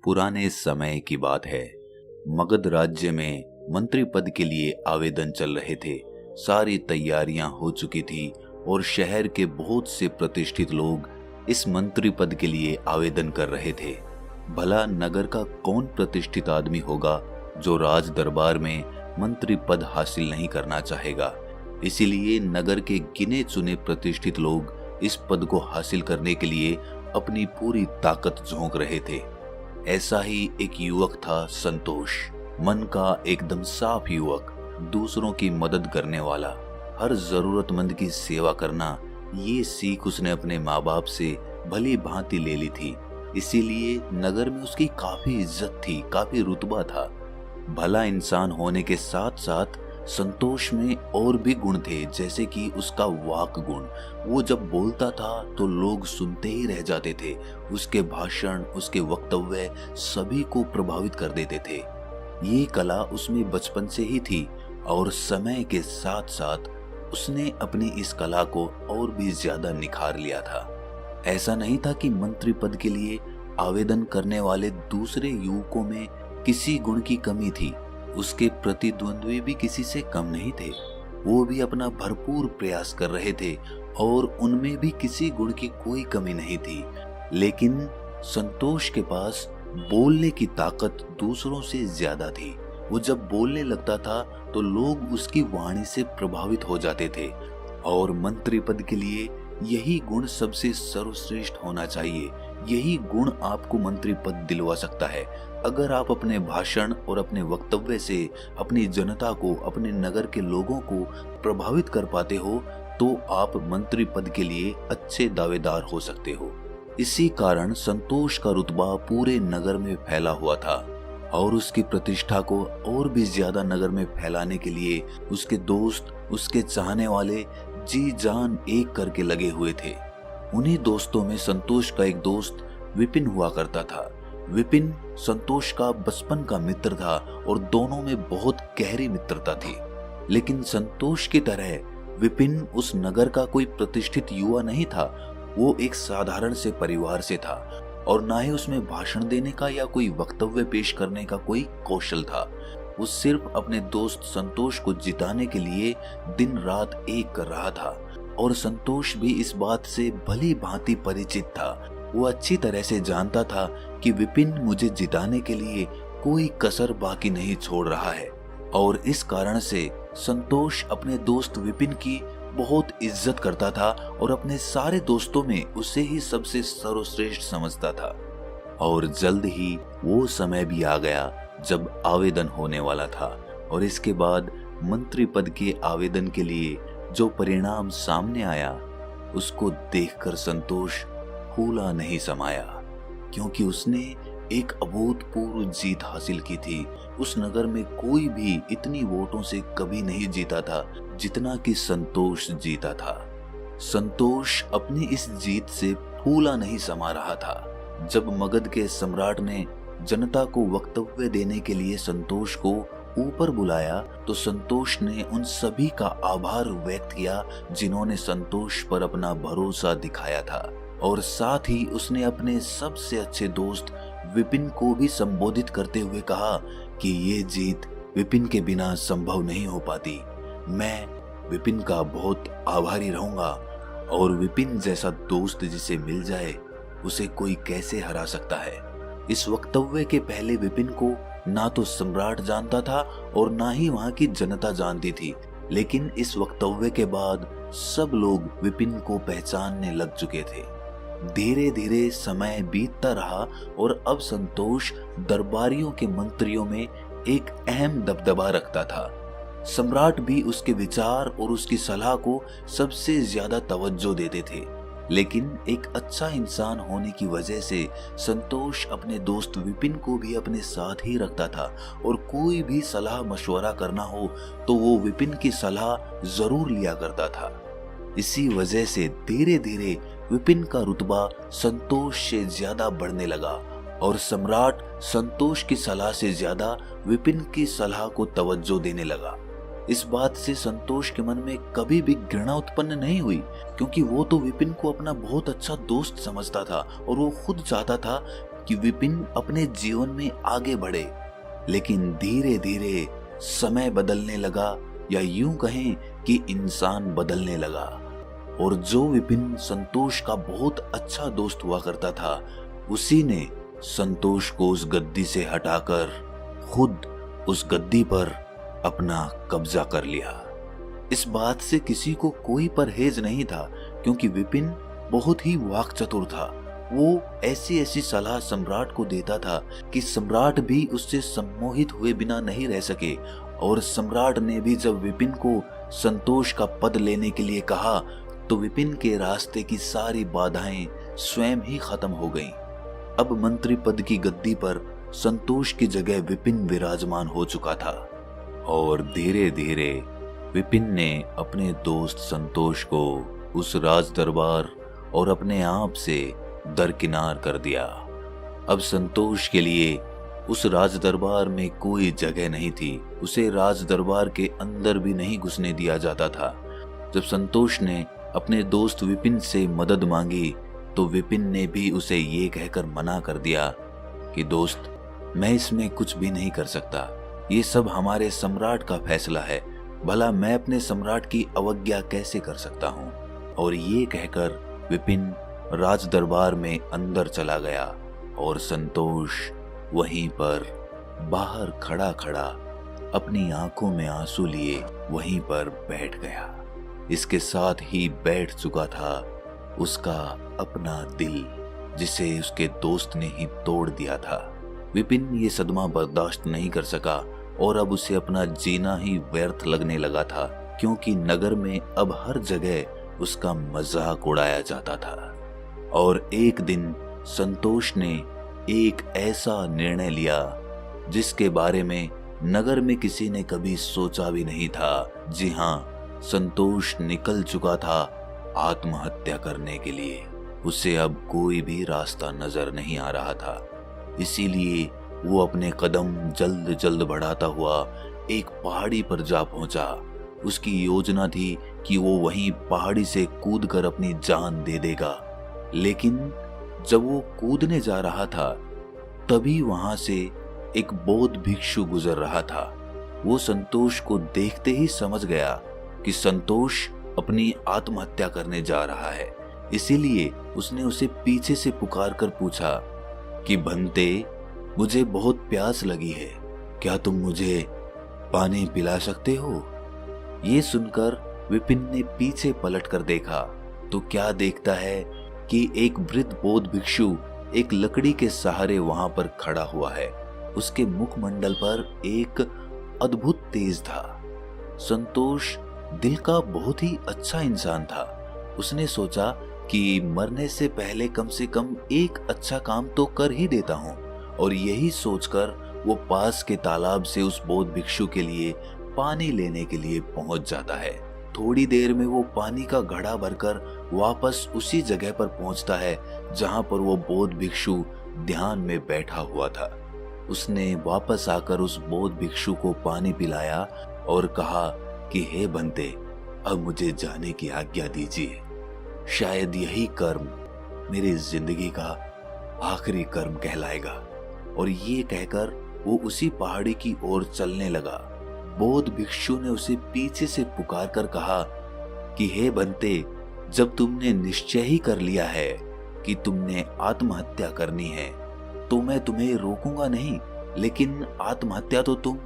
पुराने समय की बात है। मगध राज्य में मंत्री पद के लिए आवेदन चल रहे थे। सारी तैयारियां हो चुकी थी और शहर के बहुत से प्रतिष्ठित लोग इस मंत्री पद के लिए आवेदन कर रहे थे। भला नगर का कौन प्रतिष्ठित आदमी होगा जो राज दरबार में मंत्री पद हासिल नहीं करना चाहेगा। इसीलिए नगर के गिने चुने प्रतिष्ठित लोग इस पद को हासिल करने के लिए अपनी पूरी ताकत झोंक रहे थे। ऐसा ही एक युवक था संतोष। मन का एकदम साफ युवक, दूसरों की मदद करने वाला, हर जरूरतमंद की सेवा करना, ये सीख उसने अपने माँ बाप से भली भांति ले ली थी। इसीलिए नगर में उसकी काफी इज्जत थी, काफी रुतबा था। भला इंसान होने के साथ साथ संतोष में और भी गुण थे, जैसे कि उसका वाक गुण। वो जब बोलता था तो लोग सुनते ही रह जाते थे। उसके भाषण, उसके वक्तव्य सभी को प्रभावित कर देते थे। ये कला उसमें बचपन से ही थी और समय के साथ साथ उसने अपनी इस कला को और भी ज्यादा निखार लिया था। ऐसा नहीं था कि मंत्री पद के लिए आवेदन करने वाले दूसरे युवकों में किसी गुण की कमी थी। उसके प्रतिद्वंद्वी भी किसी से कम नहीं थे। वो भी अपना भरपूर प्रयास कर रहे थे और उनमें भी किसी गुण की कोई कमी नहीं थी। लेकिन संतोष के पास बोलने की ताकत दूसरों से ज्यादा थी। वो जब बोलने लगता था तो लोग उसकी वाणी से प्रभावित हो जाते थे और मंत्री पद के लिए यही गुण सबसे सर्वश्रेष्ठ होना चाहिए। यही गुण आपको मंत्री पद दिलवा सकता है। अगर आप अपने भाषण और अपने वक्तव्य से अपनी जनता को, अपने नगर के लोगों को प्रभावित कर पाते हो तो आप मंत्री पद के लिए अच्छे दावेदार हो सकते हो। इसी कारण संतोष का रुतबा पूरे नगर में फैला हुआ था और उसकी प्रतिष्ठा को और भी ज्यादा नगर में फैलाने के लिए उसके दोस्त, उसके चाहने वाले जी जान एक करके लगे हुए थे। उन्हीं दोस्तों में संतोष का एक दोस्त विपिन हुआ करता था। विपिन संतोष का बचपन का मित्र था और दोनों में बहुत गहरी मित्रता थी। लेकिन संतोष की तरह विपिन उस नगर का कोई प्रतिष्ठित युवा नहीं था। वो एक साधारण से परिवार से था और ना ही उसमें भाषण देने का या कोई वक्तव्य पेश करने का कोई कौशल था। वो सिर्फ अपने दोस्त संतोष को जिताने के लिए दिन रात एक कर रहा था और संतोष भी इस बात से भली भांति परिचित था। वो अच्छी तरह से जानता था कि विपिन मुझे जिताने के लिए कोई कसर बाकी नहीं छोड़ रहा है और इस कारण से संतोष अपने दोस्त विपिन की बहुत इज्जत करता था और अपने सारे दोस्तों में उसे ही सबसे सर्वश्रेष्ठ समझता था। और जल्द ही वो समय भी आ गया जब आवेदन होने वाला था और इसके बाद मंत्री पद के आवेदन के लिए जो परिणाम सामने आया उसको देखकर संतोष फूला नहीं समाया, क्योंकि उसने एक अभूतपूर्व जीत हासिल की थी। उस नगर में कोई भी इतनी वोटों से कभी नहीं जीता था जितना कि संतोष जीता था। संतोष अपनी इस जीत से फूला नहीं समा रहा था। जब मगध के सम्राट ने जनता को वक्तव्य देने के लिए संतोष को ऊपर बुलाया तो संतोष ने उन सभी का आभार व्यक्त किया जिन्होंने संतोष पर अपना भरोसा दिखाया था और साथ ही उसने अपने सबसे अच्छे दोस्त विपिन को भी संबोधित करते हुए कहा कि ये जीत विपिन के बिना संभव नहीं हो पाती। मैं विपिन का बहुत आभारी रहूंगा और विपिन जैसा दोस्त जिसे मिल जाए उसे कोई कैसे हरा सकता है। इस वक्तव्य के पहले विपिन को ना तो सम्राट जानता था और ना ही वहां की जनता जानती थी, लेकिन इस वक्तव्य के बाद सब लोग विपिन को पहचानने लग चुके थे। धीरे धीरे समय बीतता रहा और अब संतोष दरबारियों के मंत्रियों में एक अहम दबदबा रखता था। सम्राट भी उसके विचार और उसकी सलाह को सबसे ज्यादा तवज्जो देते थे। लेकिन एक अच्छा इंसान होने की वजह से संतोष अपने दोस्त विपिन को भी अपने साथ ही रखता था और कोई भी सलाह मशवरा करना हो तो वो विपिन की सलाह जरूर लिया करता था। इसी वजह से धीरे धीरे विपिन का रुतबा संतोष से ज्यादा बढ़ने लगा और सम्राट संतोष की सलाह से ज्यादा विपिन की सलाह को तवज्जो देने लगा। इस बात से संतोष के मन में कभी भी घृणा उत्पन्न नहीं हुई, क्योंकि वो तो विपिन को अपना बहुत अच्छा दोस्त समझता था और वो खुद चाहता था कि विपिन अपने जीवन में आगे बढ़े, लेकिन धीरे धीरे समय बदलने लगा, या यूं कहें कि इंसान बदलने लगा। और जो विपिन संतोष का बहुत अच्छा दोस्त हुआ करता था, उसी ने संतोष को उस गद्दी से हटाकर खुद उस गद्दी पर अपना कब्जा कर लिया। इस बात से किसी को कोई परहेज नहीं था, क्योंकि विपिन बहुत ही वाक्चतुर था। वो ऐसी ऐसी सलाह सम्राट को देता था कि सम्राट भी उससे सम्मोहित हुए बिना नहीं रह सके। और सम्राट ने भी जब विपिन को संतोष का पद लेने के लिए कहा, तो विपिन के रास्ते की सारी बाधाएं स्वयं ही खत्म हो गईं। अब मंत्री पद की गद्दी पर संतोष की जगह विपिन विराजमान हो चुका था। और धीरे धीरे विपिन ने अपने दोस्त संतोष को उस राज दरबार और अपने आप से दरकिनार कर दिया। अब संतोष के लिए उस राज दरबार में कोई जगह नहीं थी। उसे राज दरबार के अंदर भी नहीं घुसने दिया जाता था। जब संतोष ने अपने दोस्त विपिन से मदद मांगी, तो विपिन ने भी उसे ये कहकर मना कर दिया कि दोस्त, मैं इसमें कुछ भी नहीं कर सकता। ये सब हमारे सम्राट का फैसला है। भला मैं अपने सम्राट की अवज्ञा कैसे कर सकता हूँ। और ये कहकर विपिन राज दरबार में अंदर चला गया और संतोष वहीं पर बाहर खड़ा खड़ा अपनी आंखों में आंसू लिए वहीं पर बैठ गया। इसके साथ ही बैठ चुका था उसका अपना दिल, जिसे उसके दोस्त ने ही तोड़ दिया था। विपिन ये सदमा बर्दाश्त नहीं कर सका और अब उसे अपना जीना ही व्यर्थ लगने लगा था, क्योंकि नगर में अब हर जगह उसका मजाक उड़ाया जाता था। और एक दिन संतोष ने एक ऐसा निर्णय लिया जिसके बारे में नगर में किसी ने कभी सोचा भी नहीं था। जी हाँ, संतोष निकल चुका था आत्महत्या करने के लिए। उसे अब कोई भी रास्ता नजर नहीं आ रहा था। इसीलिए वो अपने कदम जल्द जल्द बढ़ाता हुआ एक पहाड़ी पर जा पहुंचा। उसकी योजना थी कि वो वहीं पहाड़ी से कूदकर अपनी जान दे देगा। लेकिन जब वो कूदने जा रहा था, तभी वहां से एक बौद्ध भिक्षु गुजर रहा था। वो संतोष को देखते ही समझ गया कि संतोष अपनी आत्महत्या करने जा रहा है। इसीलिए उसने उसे पीछे से पुकार कर पूछा कि बंते, मुझे बहुत प्यास लगी है, क्या तुम मुझे पानी पिला सकते हो? ये सुनकर विपिन ने पीछे पलट कर देखा तो क्या देखता है कि एक वृद्ध बौद्ध भिक्षु एक लकड़ी के सहारे वहां पर खड़ा हुआ है। उसके मुखमंडल पर एक अद्भुत तेज था। संतोष दिल का बहुत ही अच्छा इंसान था। उसने सोचा कि मरने से पहले कम से कम एक अच्छा काम तो कर ही देता हूँ। और यही सोचकर वो पास के तालाब से उस बौद्ध भिक्षु के लिए पानी लेने के लिए पहुंच जाता है। थोड़ी देर में वो पानी का घड़ा भरकर वापस उसी जगह पर पहुंचता है जहां पर वो बौद्ध भिक्षु ध्यान में बैठा हुआ था। उसने वापस आकर उस बौद्ध भिक्षु को पानी पिलाया और कहा कि हे बंते, अब मुझे जाने की आज्ञा दीजिए। शायद यही कर्म मेरी जिंदगी का आखिरी कर्म कहलाएगा। और ये कहकर वो उसी पहाड़ी की ओर चलने लगा। बौद्ध भिक्षु ने उसे पीछे से पुकार कर कहा कि हे बंते, जब तुमने निश्चय ही कर लिया है कि तुमने आत्महत्या करनी है, तो मैं तुम्हें रोकूंगा नहीं। लेकिन आत्महत्या तो तुम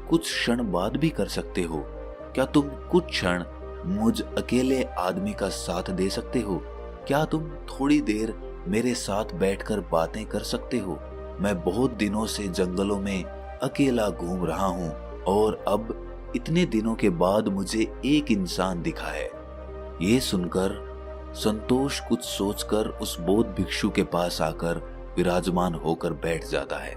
कुछ क्षण बाद भी कर सकते हो। क्या तुम कुछ क्षण मुझ अकेले आदमी का साथ दे सकते हो? क्या तुम थोड़ी देर मेरे साथ बैठकर बातें कर सकते हो? मैं बहुत दिनों से जंगलों में अकेला घूम रहा हूँ और अब इतने दिनों के बाद मुझे एक इंसान दिखा है। ये सुनकर संतोष कुछ सोचकर उस बौद्ध भिक्षु के पास आकर विराजमान होकर बैठ जाता है।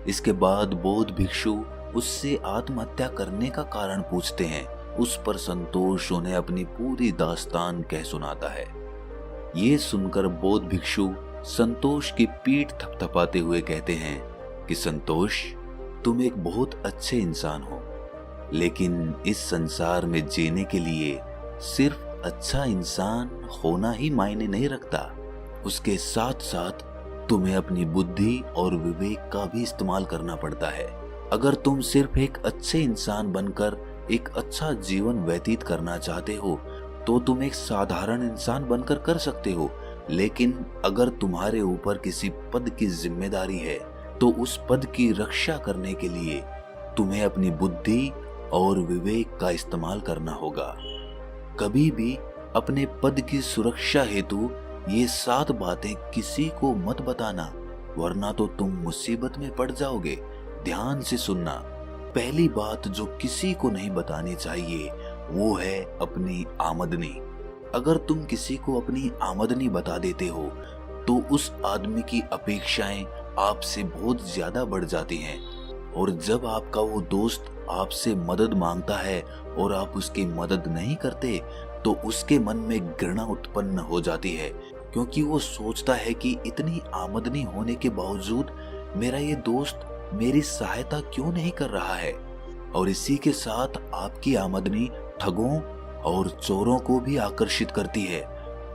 इसके बाद बौद्ध भिक्षु उससे आत्महत्या करने का कारण पूछते हैं। उस पर संतोष उन्हें अपनी पूरी दास्तान कह सुनाता है। ये सुनकर बौद्ध भिक्षु संतोष की पीठ थपथपाते हुए कहते हैं कि संतोष, तुम एक बहुत अच्छे इंसान हो, लेकिन इस संसार में जीने के लिए सिर्फ अच्छा इंसान होना ही मायने नहीं रखता। उसके साथ साथ तुम्हें अपनी बुद्धि और विवेक का भी इस्तेमाल करना पड़ता है। अगर तुम सिर्फ एक अच्छे इंसान बनकर एक अच्छा जीवन व्यतीत करना चाहते हो तो तुम एक साधारण इंसान बनकर कर सकते हो, लेकिन अगर तुम्हारे ऊपर किसी पद की जिम्मेदारी है तो उस पद की रक्षा करने के लिए तुम्हें अपनी बुद्धि और विवेक का इस्तेमाल करना होगा। कभी भी अपने पद की सुरक्षा हेतु ये 7 बातें किसी को मत बताना, वरना तो तुम मुसीबत में पड़ जाओगे। ध्यान से सुनना। पहली बात जो किसी को नहीं बतानी चाहिए वो है अपनी आमदनी। अगर तुम किसी को अपनी आमदनी बता देते हो तो उस आदमी की अपेक्षाएं आपसे बहुत ज्यादा बढ़ जाती हैं, और जब आपका वो दोस्त आपसे मदद मांगता है और आप उसकी मदद नहीं करते तो उसके मन में घृणा उत्पन्न हो जाती है, क्योंकि वो सोचता है कि इतनी आमदनी होने के बावजूद मेरा ये दोस्त मेरी सहायता क्यों नहीं कर रहा है। और इसी के साथ आपकी आमदनी ठगों और चोरों को भी आकर्षित करती है।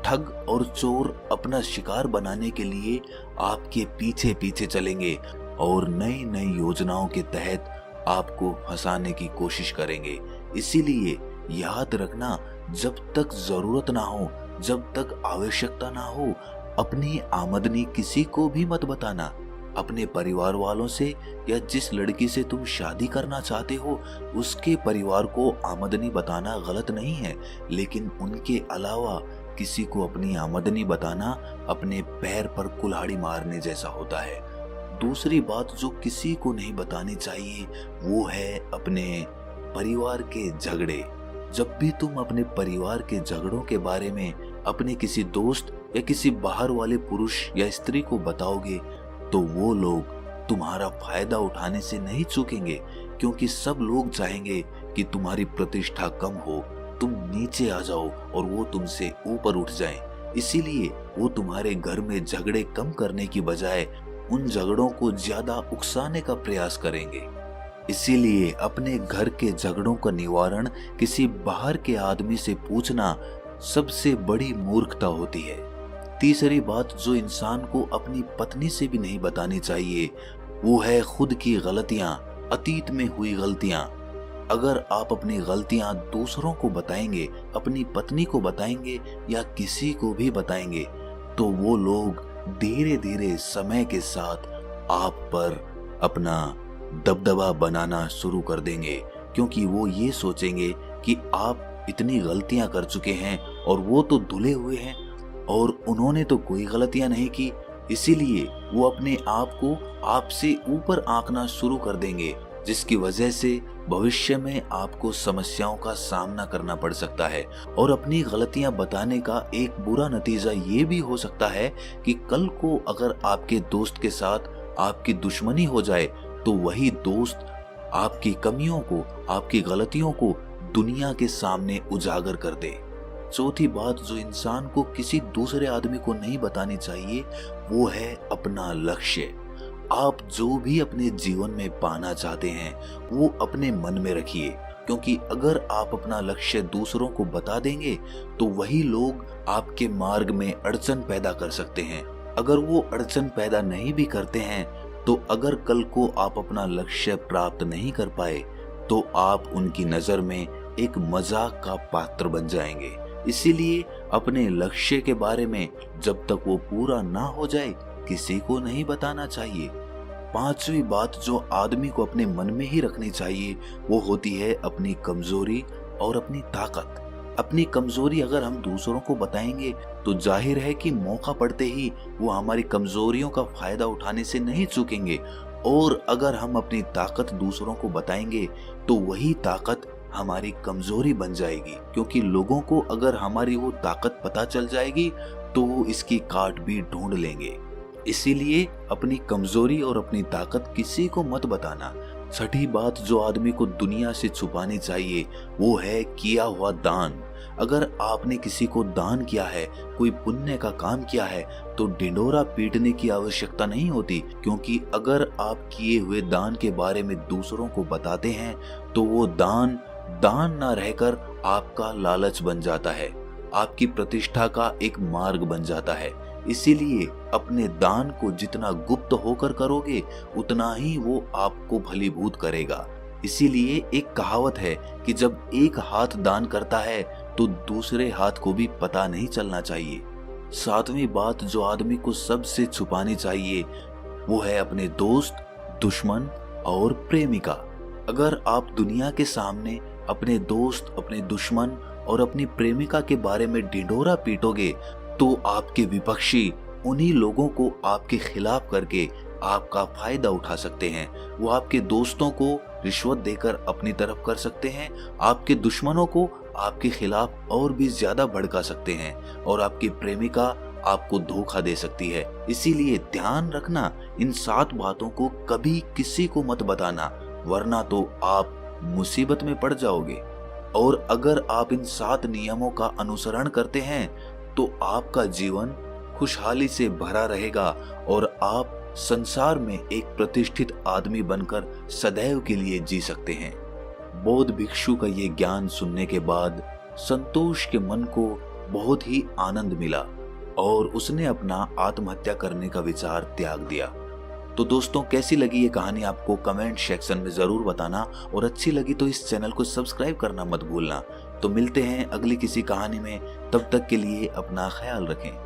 ठग और चोर अपना शिकार बनाने के लिए आपके पीछे पीछे चलेंगे और नई नई योजनाओं के तहत आपको फंसाने की कोशिश करेंगे। इसीलिए याद रखना, जब तक जरूरत ना हो, जब तक आवश्यकता ना हो, अपनी आमदनी किसी को भी मत बताना। अपने परिवार वालों से या जिस लड़की से तुम शादी करना चाहते हो उसके परिवार को आमदनी बताना गलत नहीं है, लेकिन उनके अलावा किसी को अपनी आमदनी बताना अपने पैर पर कुल्हाड़ी मारने जैसा होता है। दूसरी बात जो किसी को नहीं बतानी चाहिए वो है अपने परिवार के झगड़े। जब भी तुम अपने परिवार के झगड़ों के बारे में अपने किसी दोस्त या किसी बाहर वाले पुरुष या स्त्री को बताओगे तो वो लोग तुम्हारा फायदा उठाने से नहीं चूकेंगे, क्योंकि सब लोग चाहेंगे कि तुम्हारी प्रतिष्ठा कम हो, तुम नीचे आ जाओ और वो तुमसे ऊपर उठ जाएं। इसीलिए वो तुम्हारे घर में झगड़े कम करने की बजाय उन झगड़ों को ज्यादा उकसाने का प्रयास करेंगे। इसीलिए अपने घर के झगड़ों का निवारण किसी बाहर के आदमी से पूछना सबसे बड़ी मूर्खता होती है। तीसरी बात जो इंसान को अपनी पत्नी से भी नहीं बतानी चाहिए वो है खुद की गलतियां, अतीत में हुई गलतियां। अगर आप अपनी गलतियां दूसरों को बताएंगे, अपनी पत्नी को बताएंगे या किसी को भी बताएंगे तो वो लोग धीरे धीरे समय के साथ आप पर अपना दबदबा बनाना शुरू कर देंगे, क्योंकि वो ये सोचेंगे कि आप इतनी गलतियां कर चुके हैं और वो तो धुले हुए हैं और उन्होंने तो कोई गलतियां नहीं की। इसीलिए वो अपने आप को आपसे ऊपर आंकना शुरू कर देंगे, जिसकी वजह से भविष्य में आपको समस्याओं का सामना करना पड़ सकता है। और अपनी गलतियां बताने का एक बुरा नतीजा ये भी हो सकता है कि कल को अगर आपके दोस्त के साथ आपकी दुश्मनी हो जाए तो वही दोस्त आपकी कमियों को, आपकी गलतियों को दुनिया के सामने उजागर कर दे। चौथी बात जो इंसान को किसी दूसरे आदमी को नहीं बतानी चाहिए वो है अपना लक्ष्य। आप जो भी अपने जीवन में पाना चाहते हैं वो अपने मन में रखिए, क्योंकि अगर आप अपना लक्ष्य दूसरों को बता देंगे तो वही लोग आपके मार्ग में अड़चन पैदा कर सकते हैं। अगर वो अड़चन पैदा नहीं भी करते हैं तो अगर कल को आप अपना लक्ष्य प्राप्त नहीं कर पाए तो आप उनकी नजर में एक मजाक का पात्र बन जाएंगे। इसीलिए अपने लक्ष्य के बारे में जब तक वो पूरा ना हो जाए किसी को नहीं बताना चाहिए। पांचवी बात जो आदमी को अपने मन में ही रखनी चाहिए वो होती है अपनी कमजोरी और अपनी ताकत। अपनी कमजोरी अगर हम दूसरों को बताएंगे तो जाहिर है कि मौका पड़ते ही वो हमारी कमजोरियों का फायदा उठाने से नहीं चूकेंगे, और अगर हम अपनी ताकत दूसरों को बताएंगे तो वही ताकत हमारी कमजोरी बन जाएगी, क्योंकि लोगों को अगर हमारी वो ताकत पता चल जाएगी तो वो इसकी काट भी ढूंढ लेंगे। इसीलिए अपनी कमजोरी और अपनी ताकत किसी को मत बताना। छठी बात जो आदमी को दुनिया से छुपानी चाहिए वो है किया हुआ दान। अगर आपने किसी को दान किया है, कोई पुण्य का काम किया है तो ढिंढोरा पीटने की आवश्यकता नहीं होती, क्योंकि अगर आप किए हुए दान के बारे में दूसरों को बताते हैं तो वो दान ना रहकर आपका लालच बन जाता है, आपकी प्रतिष्ठा का एक मार्ग बन जाता है। इसीलिए अपने दान को जितना गुप्त होकर करोगे उतना ही वो आपको भलीभूत करेगा। इसीलिए एक कहावत है कि जब एक हाथ दान करता है तो दूसरे हाथ को भी पता नहीं चलना चाहिए। सातवीं बात जो आदमी को सबसे छुपानी चाहिए वो है अपने दोस्त, दुश्मन और प्रेमिका। अगर आप दुनिया के सामने अपने दोस्त, अपने दुश्मन और अपनी प्रेमिका के बारे में ढिंढोरा पीटोगे तो आपके विपक्षी उन्हीं लोगों को आपके खिलाफ करके आपका फायदा उठा सकते हैं। वो आपके दोस्तों को रिश्वत देकर अपनी तरफ कर सकते हैं, आपके दुश्मनों को आपके खिलाफ और भी ज्यादा भड़का सकते हैं और आपकी प्रेमिका आपको धोखा दे सकती है। इसीलिए ध्यान रखना, इन 7 बातों को कभी किसी को मत बताना, वरना तो आप मुसीबत में पड़ जाओगे। और अगर आप इन 7 नियमों का अनुसरण करते हैं तो आपका जीवन खुशहाली से भरा रहेगा और आप संसार में एक प्रतिष्ठित आदमी बनकर सदैव के लिए जी सकते हैं। बौद्ध भिक्षु का ये ज्ञान सुनने के बाद संतोष के मन को बहुत ही आनंद मिला और उसने अपना आत्महत्या करने का विचार त्याग दिया। तो दोस्तों, कैसी लगी ये कहानी आपको कमेंट सेक्शन में जरूर बताना और अच्छी लगी तो इस चैनल को सब्सक्राइब करना मत भूलना। तो मिलते हैं अगली किसी कहानी में, तब तक के लिए अपना ख्याल रखें।